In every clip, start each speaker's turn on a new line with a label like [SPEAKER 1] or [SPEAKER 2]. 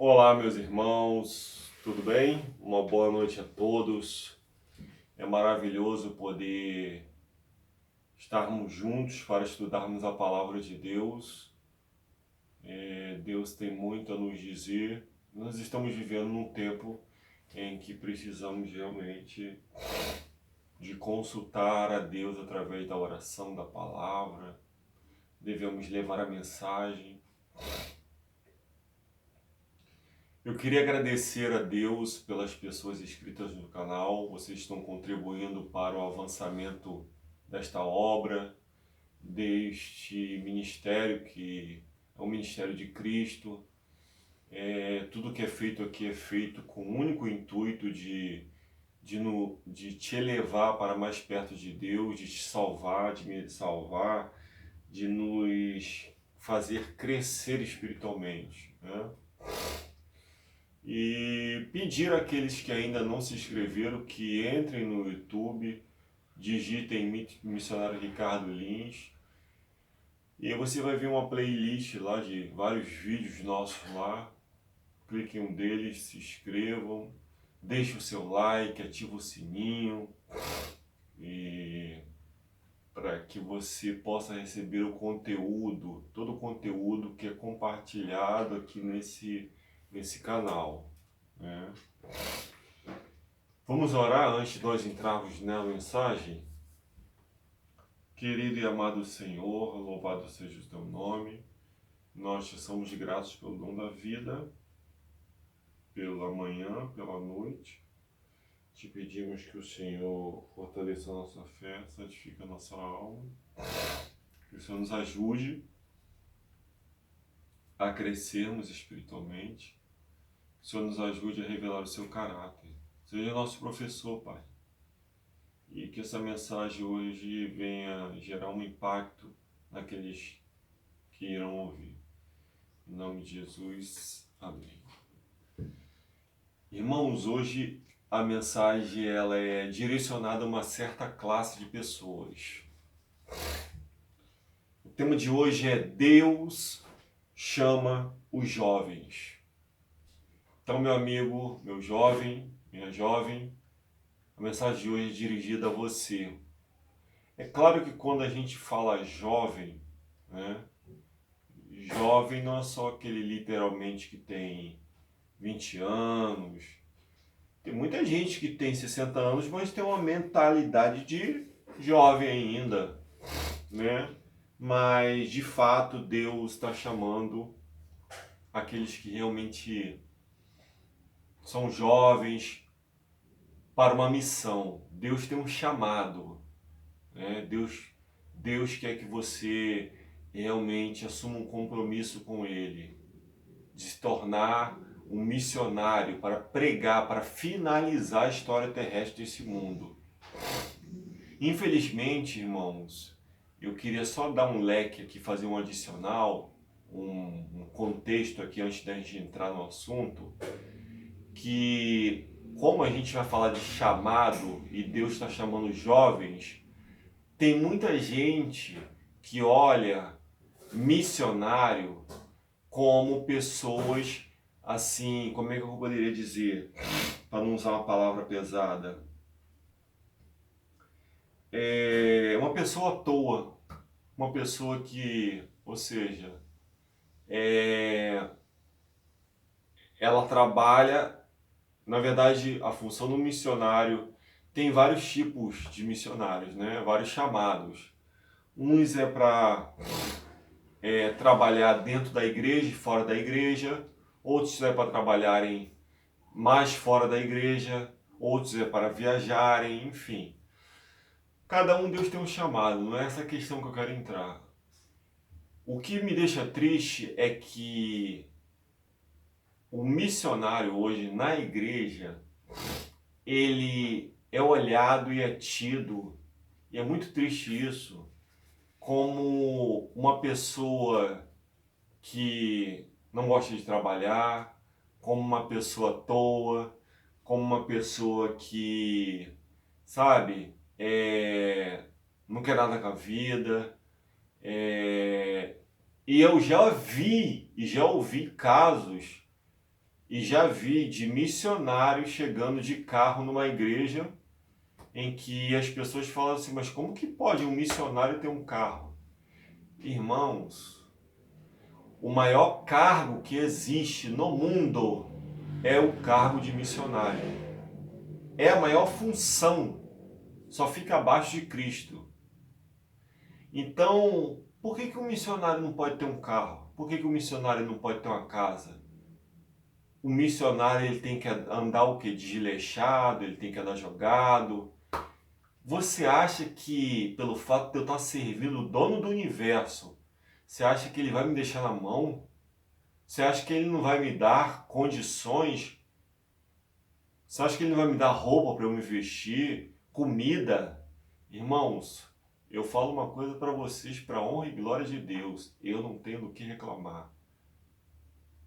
[SPEAKER 1] Olá, meus irmãos, tudo bem? Uma boa noite a todos. É maravilhoso poder estarmos juntos para estudarmos a palavra de Deus. Deus tem muito a nos dizer. Nós estamos vivendo num tempo em que precisamos realmente de consultar a Deus através da oração, da palavra. Devemos levar a mensagem. Eu queria agradecer a Deus pelas pessoas inscritas no canal. Vocês estão contribuindo para o avançamento desta obra, deste ministério que é o Ministério de Cristo. Tudo que é feito aqui é feito com o único intuito de te elevar para mais perto de Deus, de te salvar, de me salvar, de nos fazer crescer espiritualmente, né? E pedir àqueles que ainda não se inscreveram que entrem no YouTube, digitem Missionário Ricardo Lins e aí você vai ver uma playlist lá de vários vídeos nossos lá. Clique em um deles, se inscrevam, deixe o seu like, ative o sininho e para que você possa receber o conteúdo, todo o conteúdo que é compartilhado aqui nesse canal, né? Vamos orar antes de nós entrarmos na mensagem? Querido e amado Senhor, louvado seja o teu nome. Nós te somos gratos pelo dom da vida, pela manhã, pela noite. Te pedimos que o Senhor fortaleça a nossa fé, santifique a nossa alma. Que o Senhor nos ajude a crescermos espiritualmente. Que o Senhor nos ajude a revelar o seu caráter. Seja nosso professor, Pai. E que essa mensagem hoje venha gerar um impacto naqueles que irão ouvir. Em nome de Jesus, amém. Irmãos, hoje a mensagem ela é direcionada a uma certa classe de pessoas. O tema de hoje é Deus chama os jovens. Então, meu amigo, meu jovem, minha jovem, a mensagem de hoje é dirigida a você. É claro que quando a gente fala jovem, né? Jovem não é só aquele literalmente que tem 20 anos. Tem muita gente que tem 60 anos, mas tem uma mentalidade de jovem ainda, né? Mas, de fato, Deus está chamando aqueles que realmente são jovens para uma missão. Deus tem um chamado, né? Deus quer que você realmente assuma um compromisso com Ele, de se tornar um missionário para pregar, para finalizar a história terrestre desse mundo. Infelizmente, irmãos, eu queria só dar um leque aqui, fazer um adicional, um contexto aqui antes da gente entrar no assunto, que como a gente vai falar de chamado e Deus está chamando jovens, tem muita gente que olha missionário como pessoas assim, como é que eu poderia dizer, para não usar uma palavra pesada, uma pessoa à toa, uma pessoa que, ou seja, ela trabalha, na verdade, a função do missionário tem vários tipos de missionários, né? Vários chamados. Uns é para trabalhar dentro da igreja e fora da igreja, outros é para trabalharem mais fora da igreja, outros é para viajarem, enfim. Cada um Deus tem um chamado, não é essa questão que eu quero entrar. O que me deixa triste é que o missionário hoje na igreja, ele é olhado e é tido, e é muito triste isso, como uma pessoa que não gosta de trabalhar, como uma pessoa à toa, como uma pessoa que, sabe, não quer nada com a vida. E eu já vi e já ouvi casos e já vi de missionários chegando de carro numa igreja em que as pessoas falam assim, mas como que pode um missionário ter um carro? Irmãos, o maior cargo que existe no mundo é o cargo de missionário. É a maior função, só fica abaixo de Cristo. Então, por que o missionário não pode ter um carro? Por que o missionário não pode ter uma casa? O missionário ele tem que andar o quê? Desleixado, ele tem que andar jogado. Você acha que, pelo fato de eu estar servindo o dono do universo, você acha que ele vai me deixar na mão? Você acha que ele não vai me dar condições? Você acha que ele não vai me dar roupa para eu me vestir? Comida? Irmãos, eu falo uma coisa para vocês, para a honra e glória de Deus. Eu não tenho do que reclamar.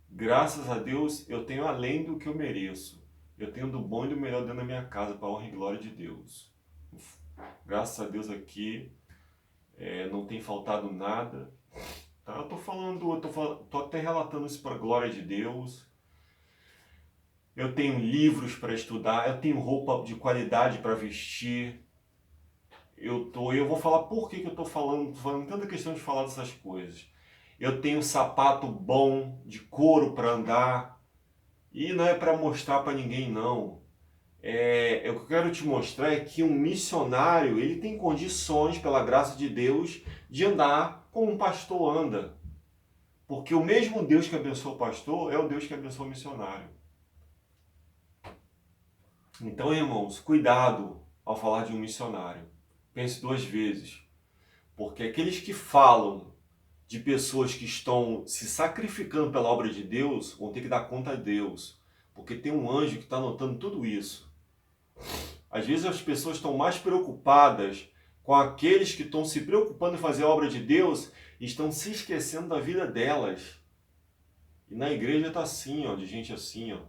[SPEAKER 1] Graças a Deus, eu tenho além do que eu mereço. Eu tenho do bom e do melhor dentro da minha casa, para a honra e glória de Deus. Graças a Deus aqui, não tem faltado nada. Tá? Eu tô até relatando isso para a glória de Deus. Eu tenho livros para estudar, eu tenho roupa de qualidade para vestir. Eu vou falar por que eu estou falando tanta questão de falar dessas coisas. Eu tenho sapato bom, de couro para andar. E não é para mostrar para ninguém, não. O que eu quero te mostrar é que um missionário, ele tem condições, pela graça de Deus, de andar como um pastor anda. Porque o mesmo Deus que abençoa o pastor é o Deus que abençoa o missionário. Então, irmãos, cuidado ao falar de um missionário. Pense duas vezes. Porque aqueles que falam de pessoas que estão se sacrificando pela obra de Deus vão ter que dar conta a Deus. Porque tem um anjo que está notando tudo isso. Às vezes as pessoas estão mais preocupadas com aqueles que estão se preocupando em fazer a obra de Deus e estão se esquecendo da vida delas. E na igreja está assim, ó, de gente assim, ó.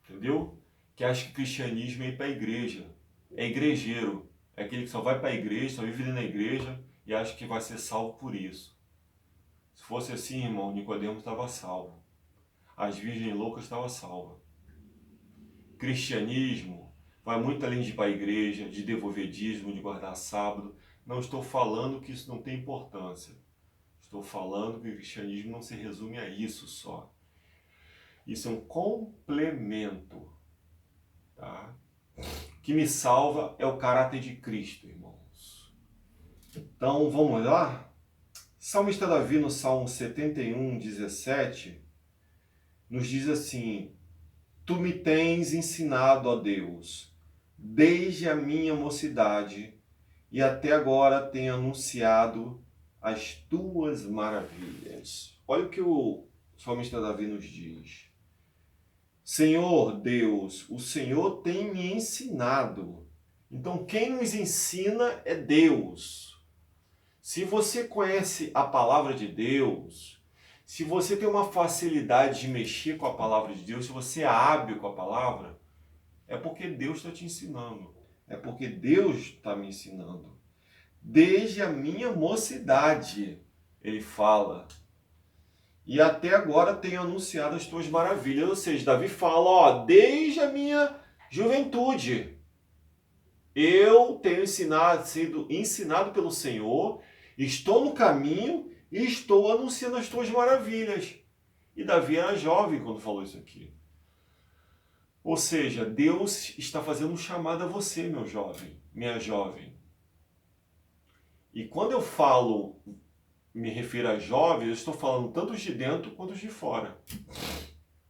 [SPEAKER 1] Entendeu? Que acha que cristianismo é ir para a igreja. É igrejeiro. É aquele que só vai para a igreja, só vive na igreja e acha que vai ser salvo por isso. Se fosse assim, irmão, Nicodemo estava salvo. As virgens loucas estavam salvas. Cristianismo vai muito além de ir para a igreja, de devolver dízimo, de guardar sábado. Não estou falando que isso não tem importância. Estou falando que o cristianismo não se resume a isso só. Isso é um complemento. Tá? O que me salva é o caráter de Cristo, irmãos. Então, vamos lá? Salmista Davi, no Salmo 71, 17, nos diz assim: Tu me tens ensinado, ó Deus, desde a minha mocidade, e até agora tenho anunciado as tuas maravilhas. Olha o que o salmista Davi nos diz. Senhor Deus, o Senhor tem me ensinado. Então, quem nos ensina é Deus. Se você conhece a palavra de Deus, se você tem uma facilidade de mexer com a palavra de Deus, se você é hábil com a palavra, é porque Deus está te ensinando. É porque Deus está me ensinando. Desde a minha mocidade, ele fala. E até agora tenho anunciado as tuas maravilhas. Ou seja, Davi fala, ó, desde a minha juventude, eu tenho sido ensinado pelo Senhor, estou no caminho e estou anunciando as tuas maravilhas. E Davi era jovem quando falou isso aqui. Ou seja, Deus está fazendo um chamado a você, meu jovem, minha jovem. E quando eu falo, me refiro a jovens, eu estou falando tanto os de dentro quanto os de fora.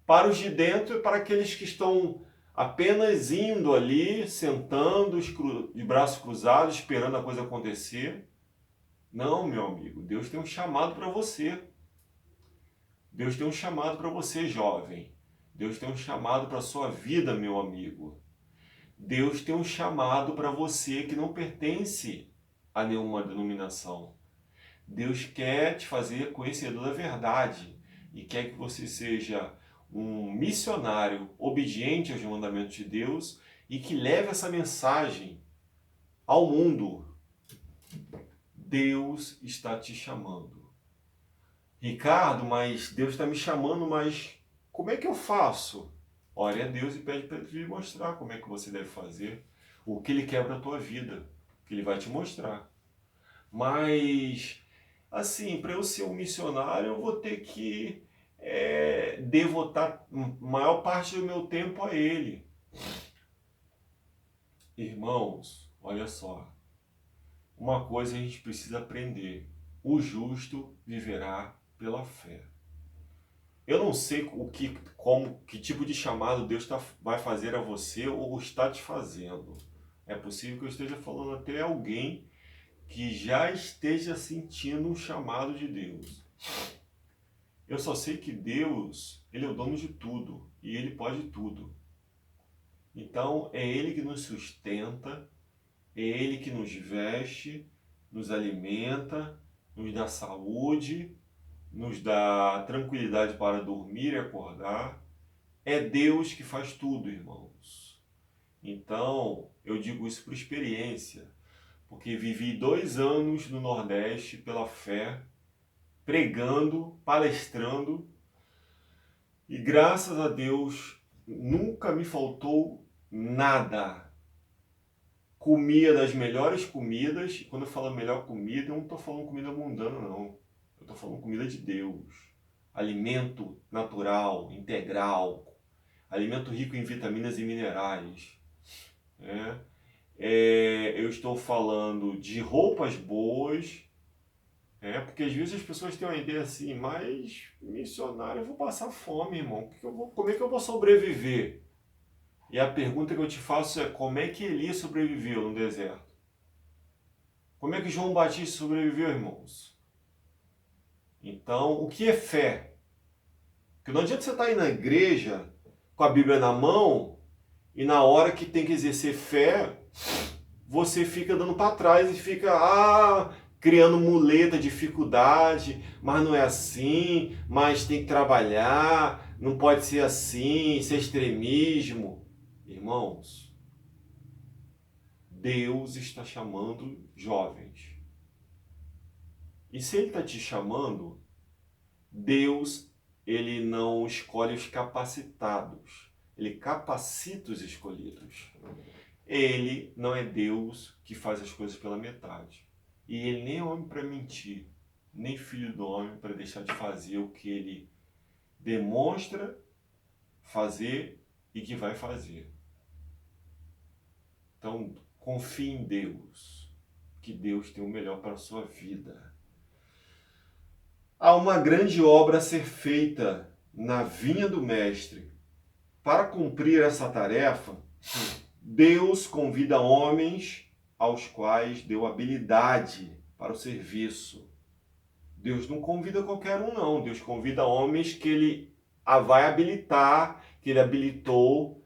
[SPEAKER 1] Para os de dentro e para aqueles que estão apenas indo ali, sentando, de braços cruzados, esperando a coisa acontecer. Não, meu amigo, Deus tem um chamado para você. Deus tem um chamado para você, jovem. Deus tem um chamado para a sua vida, meu amigo. Deus tem um chamado para você que não pertence a nenhuma denominação. Deus quer te fazer conhecedor da verdade e quer que você seja um missionário obediente aos mandamentos de Deus e que leve essa mensagem ao mundo. Deus está te chamando. Ricardo, mas Deus está me chamando, mas como é que eu faço? Ore a Deus e pede para Ele lhe mostrar como é que você deve fazer, o que Ele quer para a tua vida, que Ele vai te mostrar. Mas, assim, para eu ser um missionário, eu vou ter que devotar maior parte do meu tempo a Ele. Irmãos, olha só, uma coisa a gente precisa aprender: o justo viverá pela fé. Eu não sei que tipo de chamado Deus vai fazer a você ou está te fazendo. É possível que eu esteja falando até alguém que já esteja sentindo um chamado de Deus. Eu só sei que Deus, Ele é o dono de tudo e Ele pode tudo. Então é Ele que nos sustenta, é Ele que nos veste, nos alimenta, nos dá saúde, nos dá tranquilidade para dormir e acordar. É Deus que faz tudo, irmãos. Então, eu digo isso por experiência, porque vivi 2 anos no Nordeste pela fé, pregando, palestrando, e graças a Deus nunca me faltou nada. Comia das melhores comidas, e quando eu falo melhor comida, eu não estou falando comida mundana, não. Eu estou falando comida de Deus. Alimento natural, integral, alimento rico em vitaminas e minerais. Eu estou falando de roupas boas, porque às vezes as pessoas têm uma ideia assim, mas missionário, eu vou passar fome, irmão. Como é que eu vou sobreviver? E a pergunta que eu te faço é: como é que Elias sobreviveu no deserto? Como é que João Batista sobreviveu, irmãos? Então, o que é fé? Porque não adianta você estar aí na igreja com a Bíblia na mão e na hora que tem que exercer fé, você fica dando para trás e fica criando muleta, dificuldade, mas não é assim, mas tem que trabalhar, não pode ser assim, isso é extremismo. Irmãos, Deus está chamando jovens. E se Ele está te chamando, Deus, Ele não escolhe os capacitados, Ele capacita os escolhidos. Ele não é Deus que faz as coisas pela metade. E Ele nem é homem para mentir, nem filho do homem para deixar de fazer o que Ele demonstra fazer e que vai fazer. Então, confie em Deus, que Deus tem o melhor para a sua vida. Há uma grande obra a ser feita na vinha do Mestre. Para cumprir essa tarefa, Deus convida homens aos quais deu habilidade para o serviço. Deus não convida qualquer um, não. Deus convida homens que Ele vai habilitar, que Ele habilitou.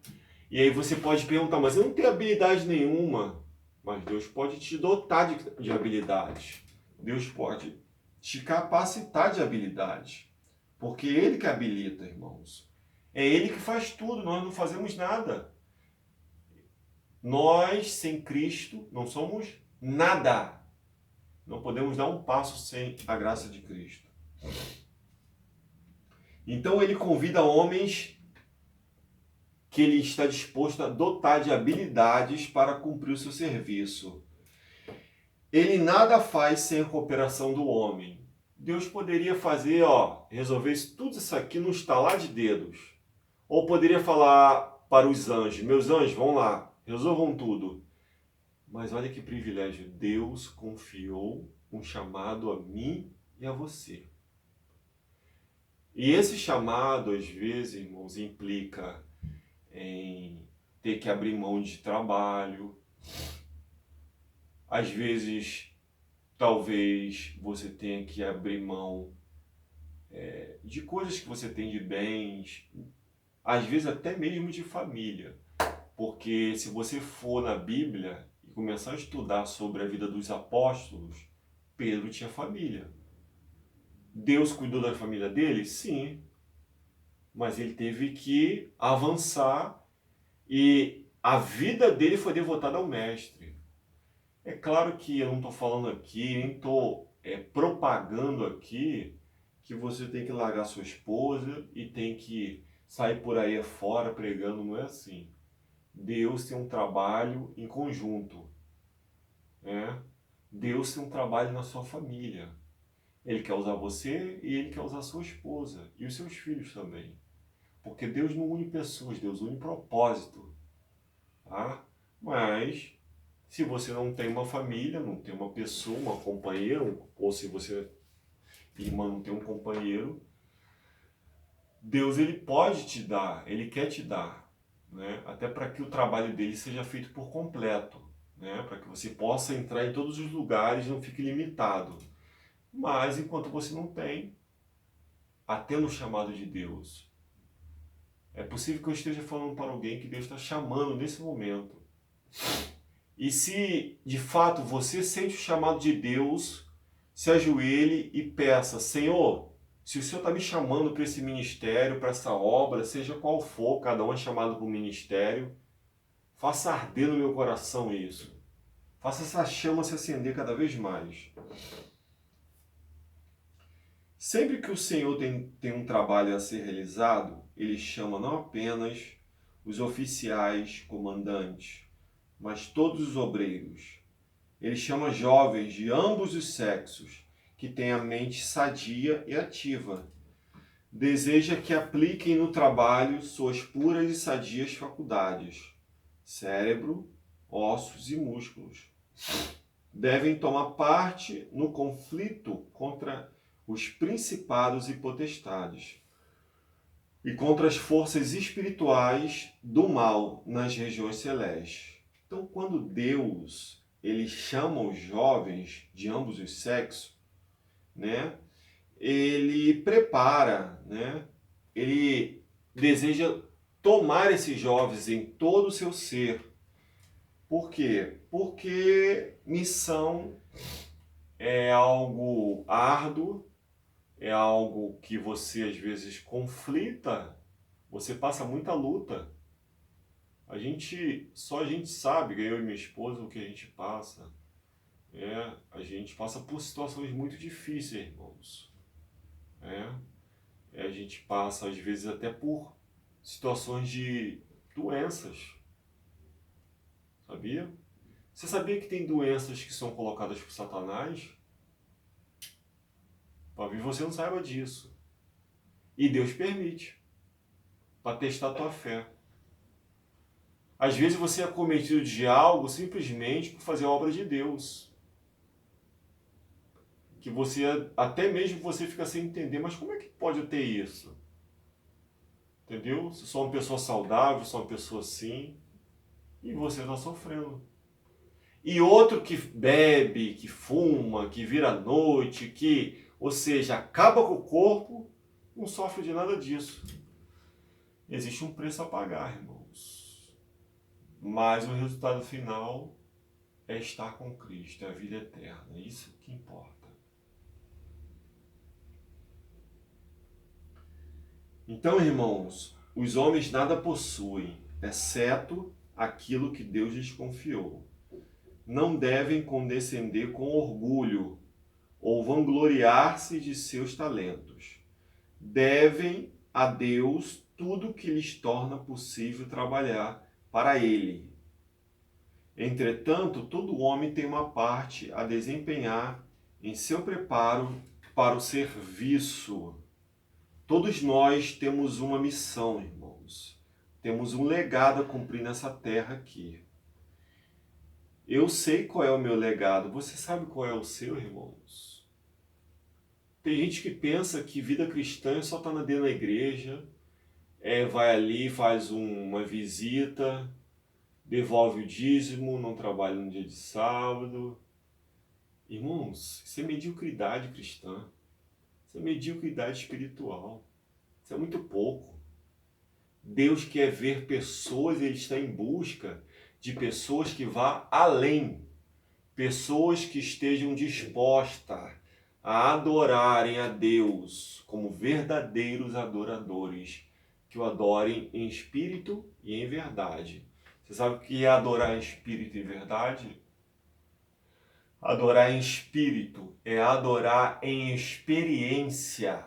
[SPEAKER 1] E aí você pode perguntar, mas eu não tenho habilidade nenhuma. Mas Deus pode te dotar de habilidades. Deus pode te capacitar de habilidade. Porque é Ele que habilita, irmãos. É Ele que faz tudo, nós não fazemos nada. Nós, sem Cristo, não somos nada. Não podemos dar um passo sem a graça de Cristo. Então Ele convida homens que Ele está disposto a dotar de habilidades para cumprir o seu serviço. Ele nada faz sem a cooperação do homem. Deus poderia fazer, resolver tudo isso aqui num estalar de dedos. Ou poderia falar para os anjos: meus anjos, vão lá, resolvam tudo. Mas olha que privilégio, Deus confiou um chamado a mim e a você. E esse chamado, às vezes, irmãos, implica em ter que abrir mão de trabalho. Às vezes, talvez você tenha que abrir mão de coisas que você tem de bens, às vezes até mesmo de família. Porque se você for na Bíblia e começar a estudar sobre a vida dos apóstolos, Pedro tinha família. Deus cuidou da família dele? Sim. Mas ele teve que avançar e a vida dele foi devotada ao Mestre. É claro que eu não estou falando aqui, nem estou propagando aqui que você tem que largar sua esposa e tem que sair por aí fora pregando, não é assim. Deus tem um trabalho em conjunto, né? Deus tem um trabalho na sua família. Ele quer usar você e ele quer usar sua esposa e os seus filhos também. Porque Deus não une pessoas, Deus une propósito, tá? Mas se você não tem uma família, não tem uma pessoa, uma companheira, ou se você, irmã, não tem um companheiro, Deus ele pode te dar, ele quer te dar, né? Até para que o trabalho dele seja feito por completo, né? Para que você possa entrar em todos os lugares, não fique limitado. Mas enquanto você não tem, atenda o chamado de Deus. É possível que eu esteja falando para alguém que Deus está chamando nesse momento. E se de fato você sente o chamado de Deus, se ajoelhe e peça: Senhor, se o Senhor está me chamando para esse ministério, para essa obra, seja qual for, cada um é chamado para um ministério, faça arder no meu coração isso. Faça essa chama se acender cada vez mais. Sempre que o Senhor tem um trabalho a ser realizado, Ele chama não apenas os oficiais, comandantes, mas todos os obreiros. Ele chama jovens de ambos os sexos, que têm a mente sadia e ativa. Deseja que apliquem no trabalho suas puras e sadias faculdades, cérebro, ossos e músculos. Devem tomar parte no conflito contra os principados e potestades e contra as forças espirituais do mal nas regiões celestes. Então, quando Deus ele chama os jovens de ambos os sexos, né? Ele prepara, né? Ele deseja tomar esses jovens em todo o seu ser. Por quê? Porque missão é algo árduo, é algo que você às vezes conflita, você passa muita luta. Só a gente sabe, eu e minha esposa, o que a gente passa. A gente passa por situações muito difíceis, irmãos. A gente passa às vezes até por situações de doenças. Sabia? Você sabia que tem doenças que são colocadas por Satanás? Talvez você não saiba disso. E Deus permite, para testar a tua fé. Às vezes você é cometido de algo simplesmente por fazer a obra de Deus. Que você, até mesmo você fica sem entender, mas como é que pode ter isso? Entendeu? Se sou uma pessoa saudável, sou uma pessoa assim, e você está sofrendo. E outro que bebe, que fuma, que vira à noite, ou seja, acaba com o corpo, não sofre de nada disso. Existe um preço a pagar, irmãos. Mas o resultado final é estar com Cristo, é a vida eterna. É isso que importa. Então, irmãos, os homens nada possuem, exceto aquilo que Deus lhes confiou. Não devem condescender com orgulho ou vangloriar-se de seus talentos. Devem a Deus tudo que lhes torna possível trabalhar para Ele. Entretanto, todo homem tem uma parte a desempenhar em seu preparo para o serviço. Todos nós temos uma missão, irmãos. Temos um legado a cumprir nessa terra aqui. Eu sei qual é o meu legado. Você sabe qual é o seu, irmãos? Tem gente que pensa que vida cristã é só estar dentro da igreja, vai ali, faz uma visita, devolve o dízimo, não trabalha no dia de sábado. Irmãos, isso é mediocridade cristã. Isso é mediocridade espiritual. Isso é muito pouco. Deus quer ver pessoas, Ele está em busca de pessoas que vá além. Pessoas que estejam dispostas a adorarem a Deus como verdadeiros adoradores, que o adorem em espírito e em verdade. Você sabe o que é adorar em espírito e verdade? Adorar em espírito é adorar em experiência,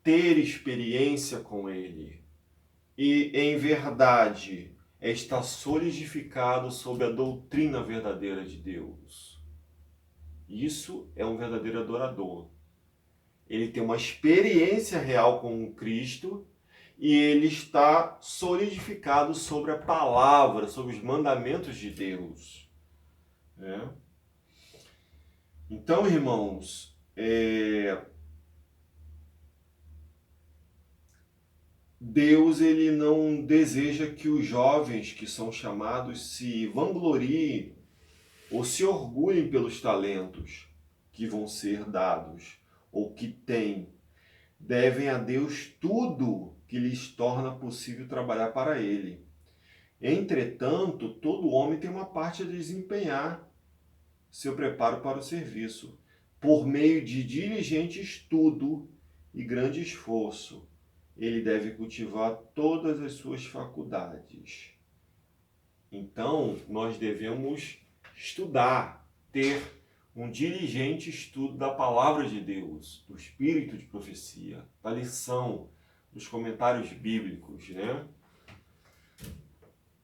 [SPEAKER 1] ter experiência com Ele. e em verdade está solidificado sob a doutrina verdadeira de Deus. Isso é um verdadeiro adorador. Ele tem uma experiência real com Cristo e ele está solidificado sobre a palavra, sobre os mandamentos de Deus. Né? Então, irmãos, Deus ele não deseja que os jovens que são chamados se vangloriem ou se orgulhem pelos talentos que vão ser dados ou que têm. Devem a Deus tudo que lhes torna possível trabalhar para Ele. Entretanto, todo homem tem uma parte a desempenhar seu preparo para o serviço, por meio de diligente estudo e grande esforço. Ele deve cultivar todas as suas faculdades. Então, nós devemos estudar, ter um diligente estudo da palavra de Deus, do espírito de profecia, da lição, dos comentários bíblicos, né?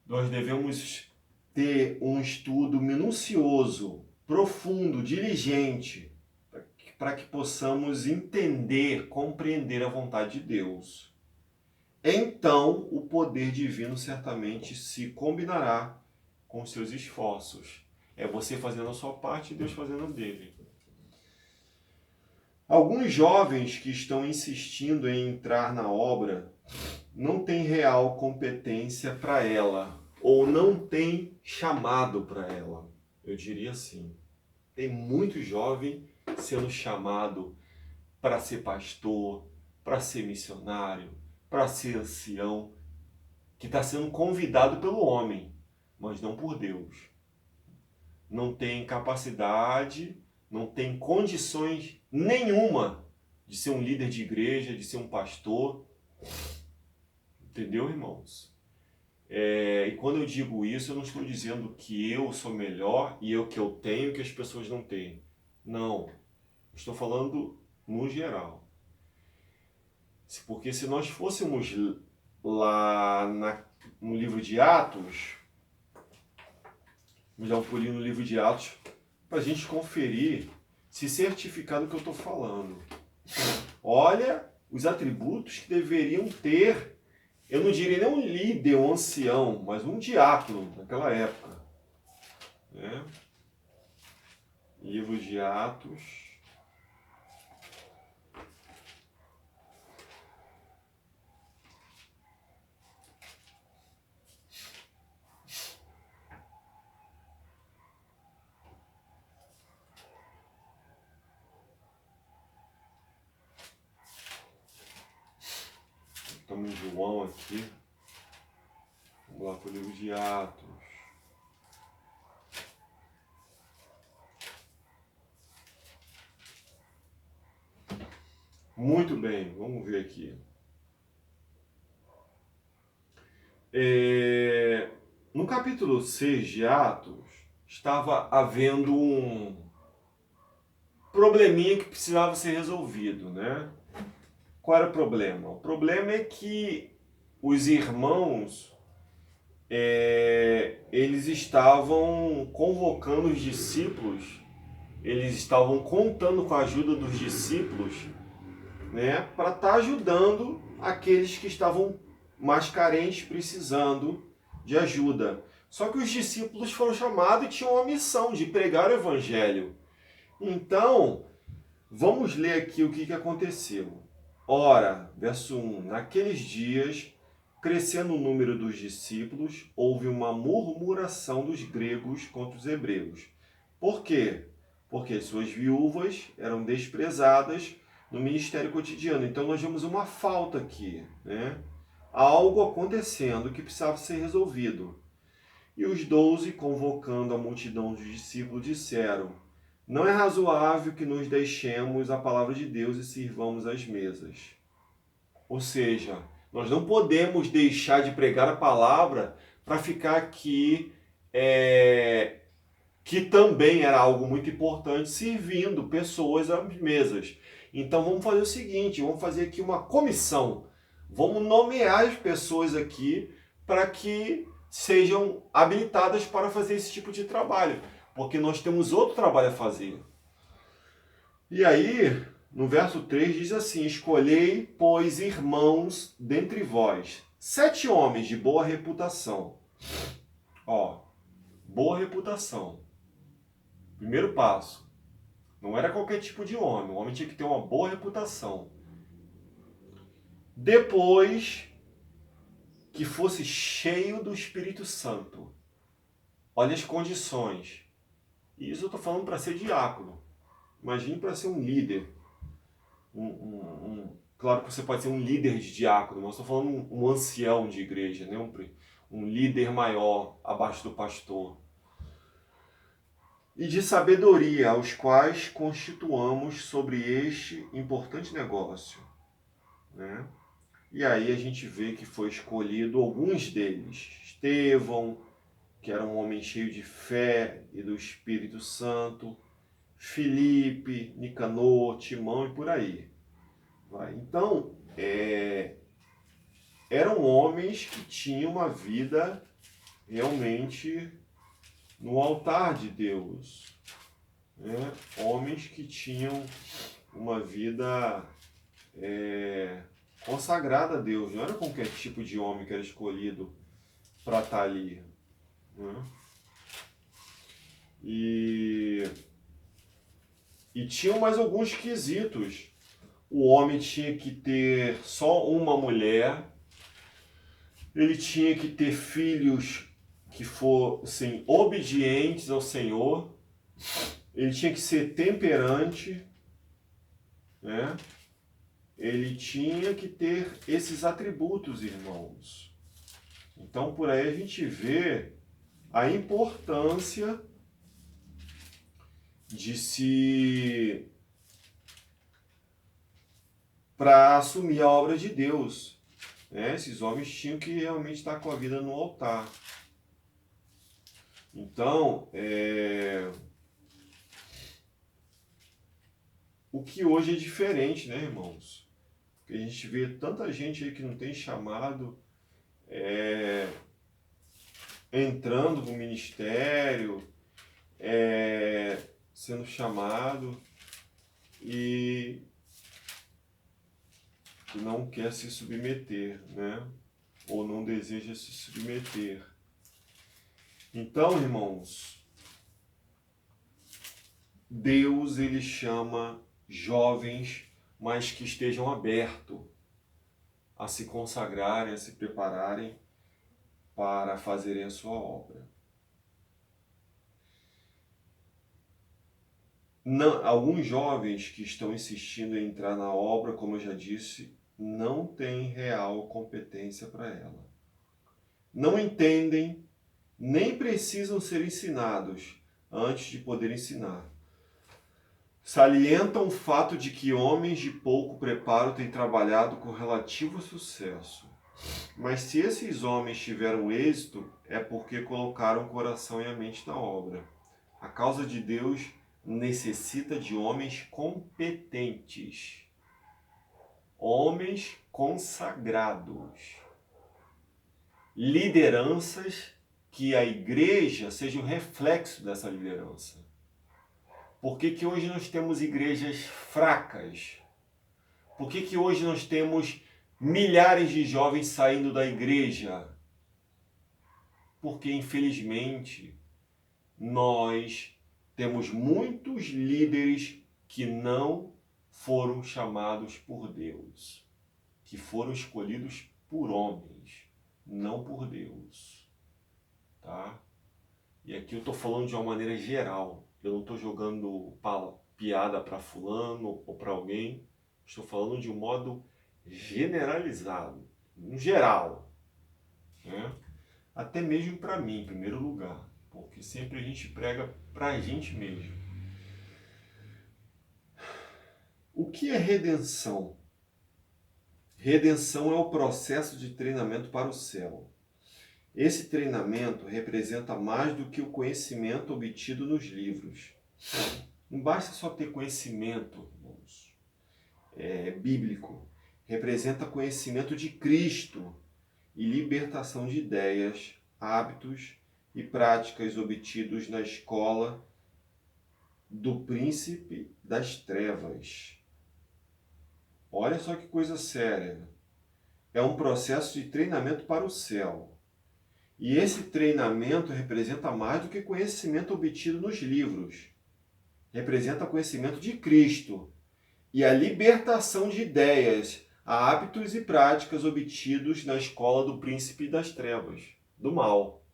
[SPEAKER 1] Nós devemos ter um estudo minucioso, profundo, diligente, para que possamos entender, compreender a vontade de Deus. Então, o poder divino certamente se combinará com seus esforços. É você fazendo a sua parte e Deus fazendo a dele. Alguns jovens que estão insistindo em entrar na obra não têm real competência para ela, ou não têm chamado para ela. Eu diria assim. Tem muito jovem sendo chamado para ser pastor, para ser missionário, para ser ancião, que está sendo convidado pelo homem, mas não por Deus. Não tem capacidade, não tem condições nenhuma de ser um líder de igreja, de ser um pastor. Entendeu, irmãos? E quando eu digo isso, eu não estou dizendo que eu sou melhor e eu que eu tenho que as pessoas não têm. Não. Estou falando no geral. Porque se nós fôssemos lá no livro de Atos, vamos dar um pulinho no livro de Atos, para a gente conferir, se certificar do que eu estou falando. Olha os atributos que deveriam ter, eu não diria nem um líder, um ancião, mas um diácono naquela época. Né? Livro de Atos. Estamos em João aqui. Vamos lá para o livro de Atos. Muito bem, vamos ver aqui. No capítulo 6 de Atos, estava havendo um probleminha que precisava ser resolvido, né? Qual era o problema? O problema é que os irmãos, eles estavam convocando os discípulos, eles estavam contando com a ajuda dos discípulos, né, para estar ajudando aqueles que estavam mais carentes, precisando de ajuda. Só que os discípulos foram chamados e tinham a missão de pregar o evangelho. Então, vamos ler aqui o que aconteceu. Ora, verso 1, naqueles dias, crescendo o número dos discípulos, houve uma murmuração dos gregos contra os hebreus. Por quê? Porque suas viúvas eram desprezadas no ministério cotidiano. Então nós vemos uma falta aqui, né? Algo acontecendo que precisava ser resolvido. E os 12, convocando a multidão dos discípulos, disseram: não é razoável que nos deixemos a palavra de Deus e sirvamos as mesas. Ou seja, nós não podemos deixar de pregar a palavra para ficar aqui, que também era algo muito importante, servindo pessoas às mesas. Então vamos fazer o seguinte, vamos fazer aqui uma comissão. Vamos nomear as pessoas aqui para que sejam habilitadas para fazer esse tipo de trabalho, porque nós temos outro trabalho a fazer. E aí, no verso 3 diz assim: escolhei, pois, irmãos dentre vós, 7 homens de boa reputação. Ó, boa reputação. Primeiro passo. Não era qualquer tipo de homem. O homem tinha que ter uma boa reputação. Depois, que fosse cheio do Espírito Santo. Olha as condições. E isso eu estou falando para ser diácono. Imagine para ser um líder. Claro que você pode ser um líder de diácono, mas estou falando um ancião de igreja, né? Um líder maior abaixo do pastor. E de sabedoria, aos quais constituamos sobre este importante negócio. Né? E aí a gente vê que foi escolhido alguns deles. Estevão, que era um homem cheio de fé e do Espírito Santo. Filipe, Nicanor, Timão e por aí. Então, eram homens que tinham uma vida realmente no altar de Deus. Né? Homens que tinham uma vida consagrada a Deus. Não era qualquer tipo de homem que era escolhido para estar ali. Né? E tinham mais alguns quesitos. O homem tinha que ter só uma mulher, ele tinha que ter filhos que fossem obedientes ao Senhor, ele tinha que ser temperante, né? Ele tinha que ter esses atributos, irmãos. Então, por aí a gente vê a importância de se... para assumir a obra de Deus. Né? Esses homens tinham que realmente estar com a vida no altar. Então, o que hoje é diferente, né, irmãos? Porque a gente vê tanta gente aí que não tem chamado, entrando no ministério, sendo chamado e não quer se submeter, né? Ou não deseja se submeter. Então, irmãos, Deus, ele chama jovens, mas que estejam abertos a se consagrarem, a se prepararem para fazerem a sua obra. Alguns jovens que estão insistindo em entrar na obra, como eu já disse, não têm real competência para ela. Não entendem, nem precisam ser ensinados antes de poder ensinar. Salientam o fato de que homens de pouco preparo têm trabalhado com relativo sucesso. Mas se esses homens tiveram êxito, é porque colocaram o coração e a mente na obra. A causa de Deus necessita de homens competentes, homens consagrados, lideranças que a igreja seja o reflexo dessa liderança. Por que hoje nós temos igrejas fracas? Por que hoje nós temos milhares de jovens saindo da igreja? Porque, infelizmente, nós temos muitos líderes que não foram chamados por Deus, que foram escolhidos por homens, não por Deus. Tá? E aqui eu estou falando de uma maneira geral. Eu não estou jogando piada para fulano ou para alguém. Estou falando de um modo generalizado, em geral. Né? Até mesmo para mim, em primeiro lugar. Porque sempre a gente prega para a gente mesmo. O que é redenção? Redenção é o processo de treinamento para o céu. Esse treinamento representa mais do que o conhecimento obtido nos livros. Não basta só ter conhecimento, irmãos, bíblico. representa conhecimento de Cristo e libertação de ideias, hábitos e práticas obtidos na escola do príncipe das trevas. Olha só que coisa séria. É um processo de treinamento para o céu. E esse treinamento representa mais do que conhecimento obtido nos livros. Representa conhecimento de Cristo e a libertação de ideias, hábitos e práticas obtidos na escola do príncipe das trevas, do mal.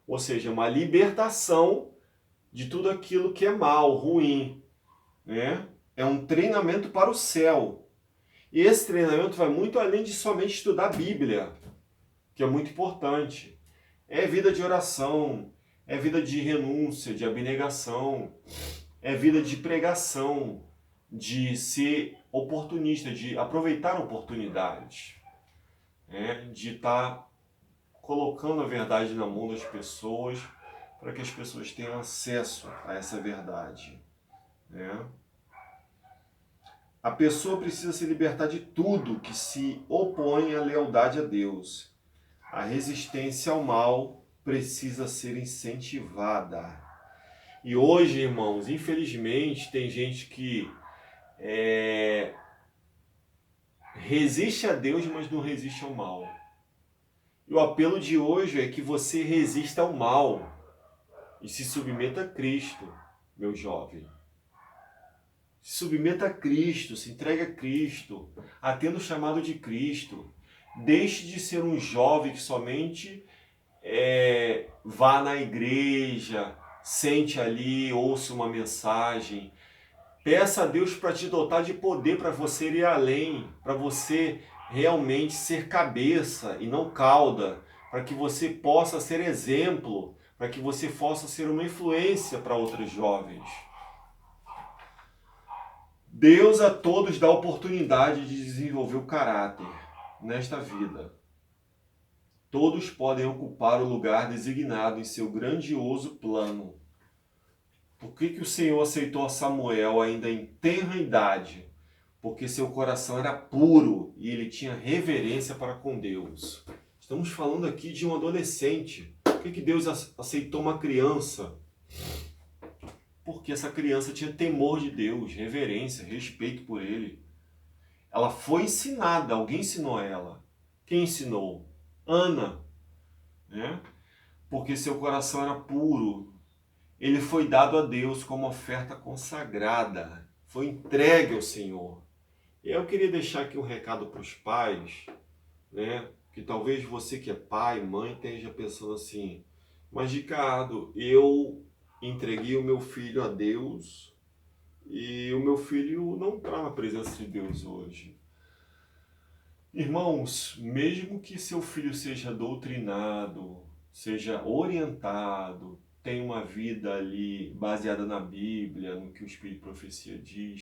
[SPEAKER 1] Ou seja, uma libertação de tudo aquilo que é mal, ruim, né? É um treinamento para o céu. E esse treinamento vai muito além de somente estudar a Bíblia, que é muito importante. É vida de oração, é vida de renúncia, de abnegação, é vida de pregação, de ser oportunista, de aproveitar oportunidades, né? De estar colocando a verdade na mão das pessoas para que as pessoas tenham acesso a essa verdade, né? A pessoa precisa se libertar de tudo que se opõe à lealdade a Deus. A resistência ao mal precisa ser incentivada. E hoje, irmãos, infelizmente, tem gente que resiste a Deus, mas não resiste ao mal. E o apelo de hoje é que você resista ao mal e se submeta a Cristo, meu jovem. Se submeta a Cristo, se entregue a Cristo, atenda o chamado de Cristo. Deixe de ser um jovem que somente vá na igreja, sente ali, ouça uma mensagem. Peça a Deus para te dotar de poder para você ir além, para você realmente ser cabeça e não cauda, para que você possa ser exemplo, para que você possa ser uma influência para outros jovens. Deus a todos dá a oportunidade de desenvolver o caráter nesta vida. Todos podem ocupar o lugar designado em seu grandioso plano. Por que o Senhor aceitou Samuel ainda em tenra idade? Porque seu coração era puro e ele tinha reverência para com Deus. Estamos falando aqui de um adolescente. Por que Deus aceitou uma criança? Porque essa criança tinha temor de Deus, reverência, respeito por ele. Ela foi ensinada, alguém ensinou ela. Quem ensinou? Ana, né? Porque seu coração era puro. Ele foi dado a Deus como oferta consagrada. Foi entregue ao Senhor. E eu queria deixar aqui um recado para os pais, né? Que talvez você que é pai, mãe, esteja pensando assim, mas Ricardo, eu entreguei o meu filho a Deus e o meu filho não está na presença de Deus hoje. Irmãos, mesmo que seu filho seja doutrinado, seja orientado, tenha uma vida ali baseada na Bíblia, no que o Espírito de Profecia diz,